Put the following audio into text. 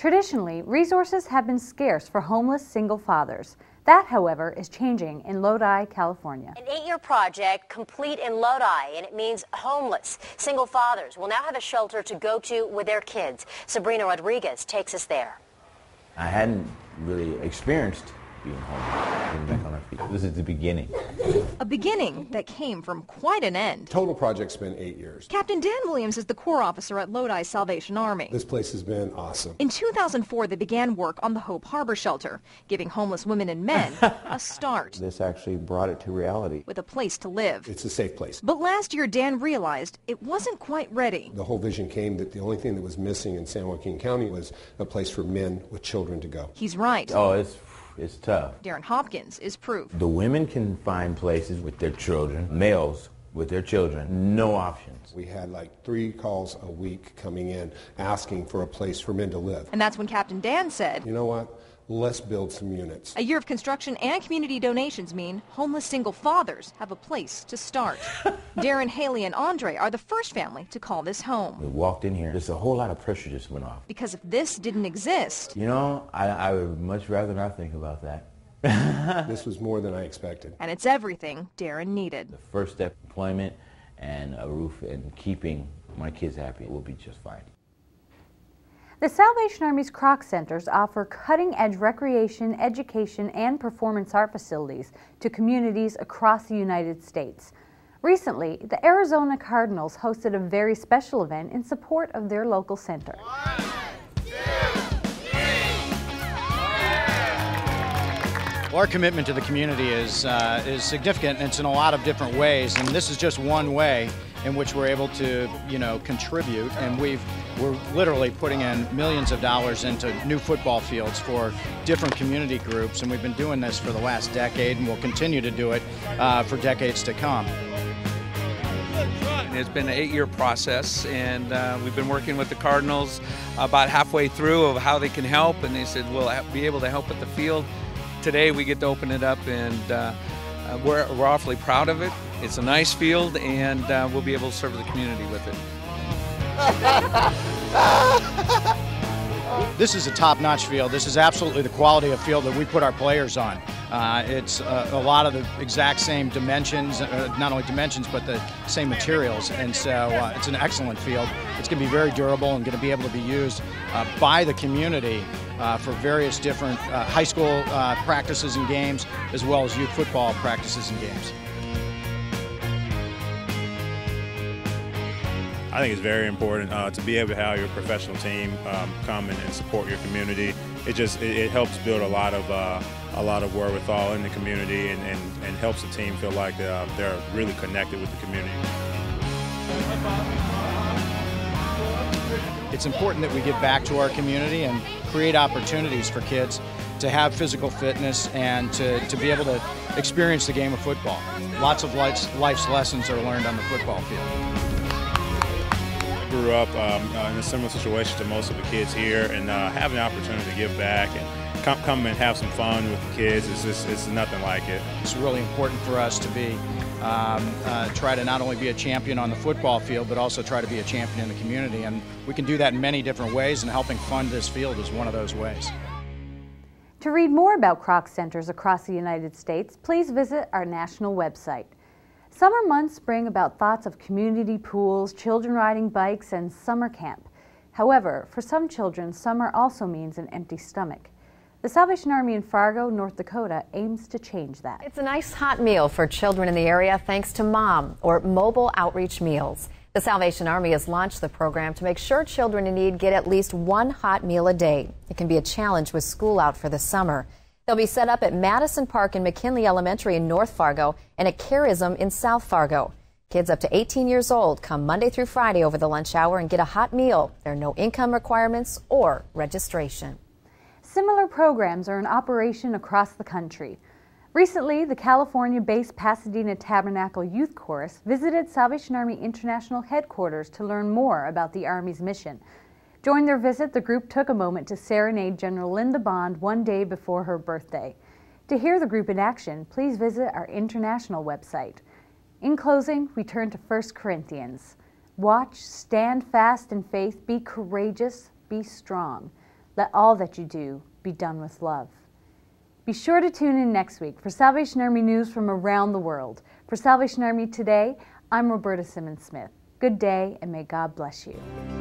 Traditionally, resources have been scarce for homeless single fathers. That, however, is changing in Lodi, California. An 8-year project complete in Lodi, and it means homeless single fathers will now have a shelter to go to with their kids. Sabrina Rodriguez takes us there. I hadn't really experienced being homeless, getting back on our feet. This is the beginning. A beginning that came from quite an end. Total project's been 8 years. Captain Dan Williams is the Corps officer at Lodi Salvation Army. This place has been awesome. In 2004, they began work on the Hope Harbor shelter, giving homeless women and men a start. This actually brought it to reality. With a place to live. It's a safe place. But last year, Dan realized it wasn't quite ready. The whole vision came that the only thing that was missing in San Joaquin County was a place for men with children to go. He's right. Oh, it's tough. Darren Hopkins is proof. The women can find places with their children, males with their children, no options. We had like 3 calls a week coming in asking for a place for men to live. And that's when Captain Dan said, you know what? Let's build some units. A year of construction and community donations mean homeless single fathers have a place to start. Darren, Haley, and Andre are the first family to call this home. We walked in here, just a whole lot of pressure just went off. Because if this didn't exist... You know, I would much rather not think about that. This was more than I expected. And it's everything Darren needed. The first step, employment and a roof and keeping my kids happy will be just fine. The Salvation Army's Kroc Centers offer cutting-edge recreation, education, and performance art facilities to communities across the United States. Recently, the Arizona Cardinals hosted a very special event in support of their local center. 1, 2, 3. Our commitment to the community is significant, and it's in a lot of different ways, and this is just one way in which we're able to, contribute, and we're literally putting in millions of dollars into new football fields for different community groups, and we've been doing this for the last decade, and we'll continue to do it for decades to come. It's been an 8-year process, and we've been working with the Cardinals about halfway through of how they can help, and they said we'll be able to help at the field. Today we get to open it up, and we're awfully proud of it. It's a nice field, and we'll be able to serve the community with it. This is a top-notch field. This is absolutely the quality of field that we put our players on. It's a lot of the exact same dimensions, not only dimensions, but the same materials, and so it's an excellent field. It's going to be very durable and going to be able to be used by the community for various different high school practices and games, as well as youth football practices and games. I think it's very important to be able to have your professional team come and support your community. It helps build a lot of wherewithal in the community and helps the team feel like they're really connected with the community. It's important that we give back to our community and create opportunities for kids to have physical fitness and to be able to experience the game of football. Lots of life's lessons are learned on the football field. Grew up in a similar situation to most of the kids here, and having the opportunity to give back and come and have some fun with the kids, it's nothing like it. It's really important for us to be try to not only be a champion on the football field, but also try to be a champion in the community, and we can do that in many different ways, and helping fund this field is one of those ways. To read more about Kroc Centers across the United States, please visit our national website. Summer months bring about thoughts of community pools, children riding bikes, and summer camp. However, for some children, summer also means an empty stomach. The Salvation Army in Fargo, North Dakota aims to change that. It's a nice hot meal for children in the area thanks to MOM, or Mobile Outreach Meals. The Salvation Army has launched the program to make sure children in need get at least one hot meal a day. It can be a challenge with school out for the summer. They'll be set up at Madison Park and McKinley Elementary in North Fargo and at Charism in South Fargo. Kids up to 18 years old come Monday through Friday over the lunch hour and get a hot meal. There are no income requirements or registration. Similar programs are in operation across the country. Recently, the California-based Pasadena Tabernacle Youth Chorus visited Salvation Army International Headquarters to learn more about the Army's mission. During their visit, the group took a moment to serenade General Linda Bond one day before her birthday. To hear the group in action, please visit our international website. In closing, we turn to 1 Corinthians. Watch, stand fast in faith, be courageous, be strong. Let all that you do be done with love. Be sure to tune in next week for Salvation Army news from around the world. For Salvation Army Today, I'm Roberta Simmons-Smith. Good day, and may God bless you.